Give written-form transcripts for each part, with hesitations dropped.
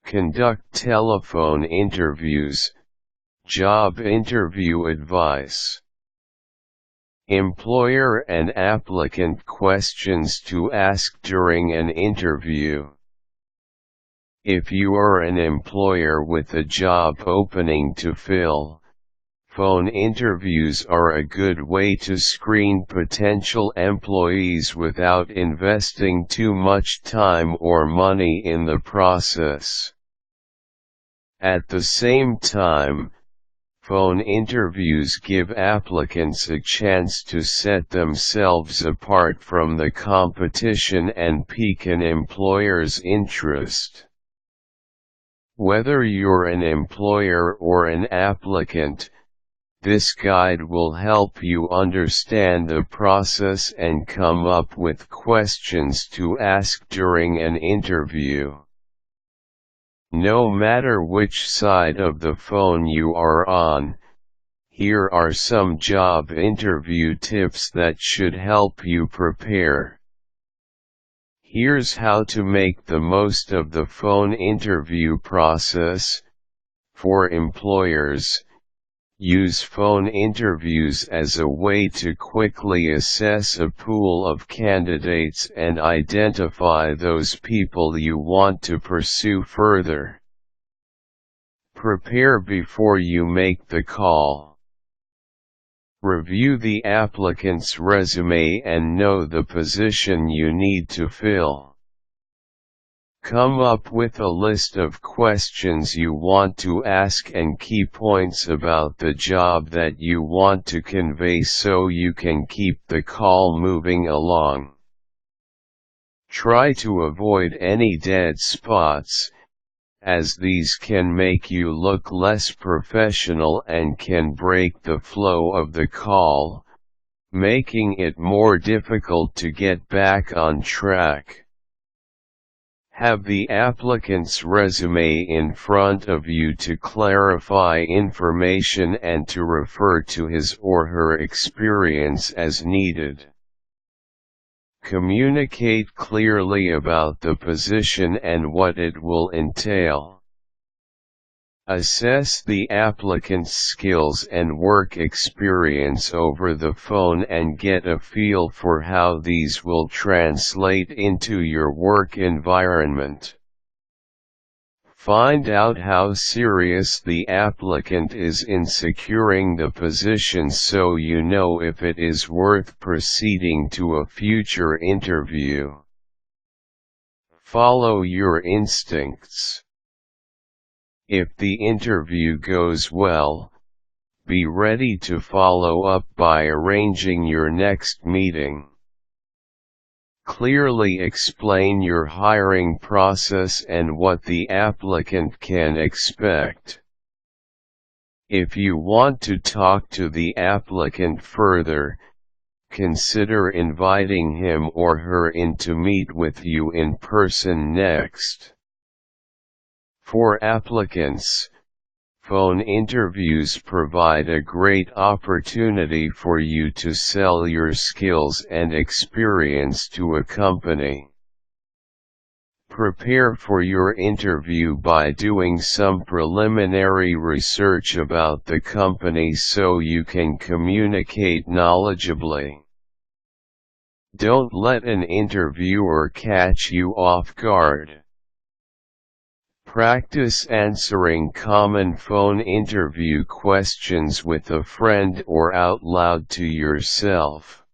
Conduct telephone interviews. Job interview advice. Employer and applicant questions to ask during an interview. If you are an employer with a job opening to fill, phone interviews are a good way to screen potential employees without investing too much time or money in the process. At the same time, phone interviews give applicants a chance to set themselves apart from the competition and pique an employer's interest. Whether you're an employer or an applicant, this guide will help you understand the process and come up with questions to ask during an interview. No matter which side of the phone you are on, here are some job interview tips that should help you prepare. Here's how to make the most of the phone interview process. For employers, use phone interviews as a way to quickly assess a pool of candidates and identify those people you want to pursue further. Prepare before you make the call. Review the applicant's resume and know the position you need to fill. Come up with a list of questions you want to ask and key points about the job that you want to convey so you can keep the call moving along. Try to avoid any dead spots, as these can make you look less professional and can break the flow of the call, making it more difficult to get back on track. Have the applicant's resume in front of you to clarify information and to refer to his or her experience as needed. Communicate clearly about the position and what it will entail. Assess the applicant's skills and work experience over the phone and get a feel for how these will translate into your work environment. Find out how serious the applicant is in securing the position so you know if it is worth proceeding to a future interview. Follow your instincts. If the interview goes well, be ready to follow up by arranging your next meeting. Clearly explain your hiring process and what the applicant can expect. If you want to talk to the applicant further, consider inviting him or her in to meet with you in person next. For applicants, phone interviews provide a great opportunity for you to sell your skills and experience to a company. Prepare for your interview by doing some preliminary research about the company so you can communicate knowledgeably. Don't let an interviewer catch you off guard. Practice answering common phone interview questions with a friend or out loud to yourself.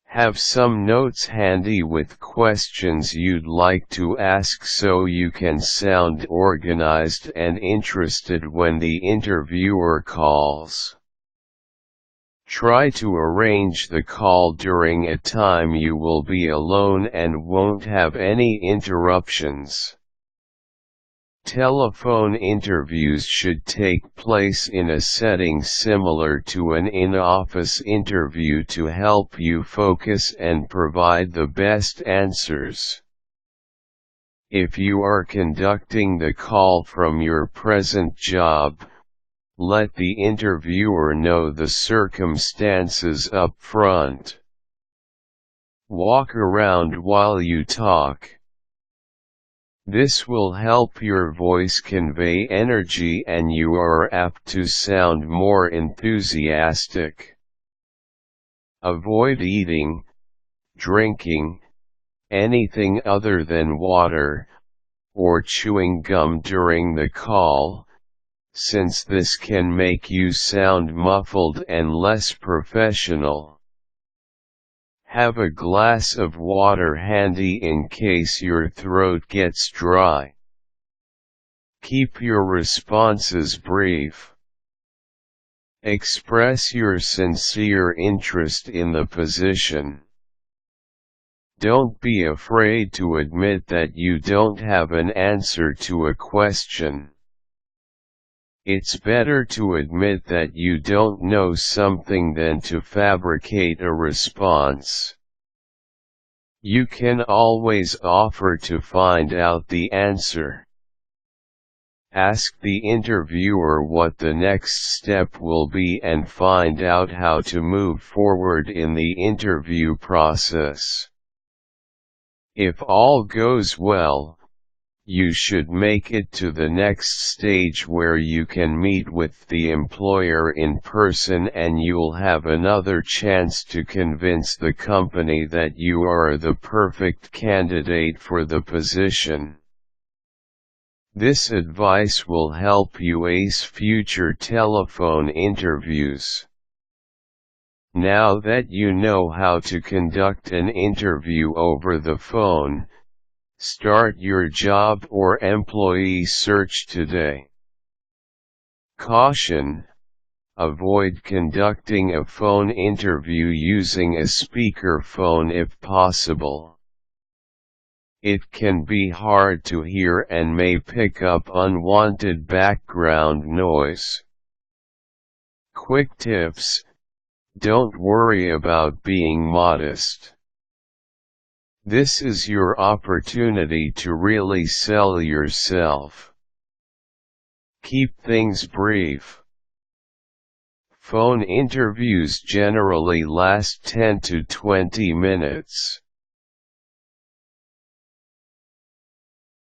Have some notes handy with questions you'd like to ask so you can sound organized and interested when the interviewer calls. Try to arrange the call during a time you will be alone and won't have any interruptions. Telephone interviews should take place in a setting similar to an in-office interview to help you focus and provide the best answers. If you are conducting the call from your present job, let the interviewer know the circumstances up front. Walk around while you talk. This will help your voice convey energy and you are apt to sound more enthusiastic. Avoid eating, drinking, anything other than water, or chewing gum during the call, since this can make you sound muffled and less professional. Have a glass of water handy in case your throat gets dry. Keep your responses brief. Express your sincere interest in the position. Don't be afraid to admit that you don't have an answer to a question. It's better to admit that you don't know something than to fabricate a response. You can always offer to find out the answer. Ask the interviewer what the next step will be and find out how to move forward in the interview process. If all goes well, you should make it to the next stage where you can meet with the employer in person and you'll have another chance to convince the company that you are the perfect candidate for the position. This advice will help you ace future telephone interviews. Now that you know how to conduct an interview over the phone, start your job or employee search today. Caution: avoid conducting a phone interview using a speakerphone if possible. It can be hard to hear and may pick up unwanted background noise. Quick tips: don't worry about being modest. This is your opportunity to really sell yourself. Keep things brief. Phone interviews generally last 10 to 20 minutes.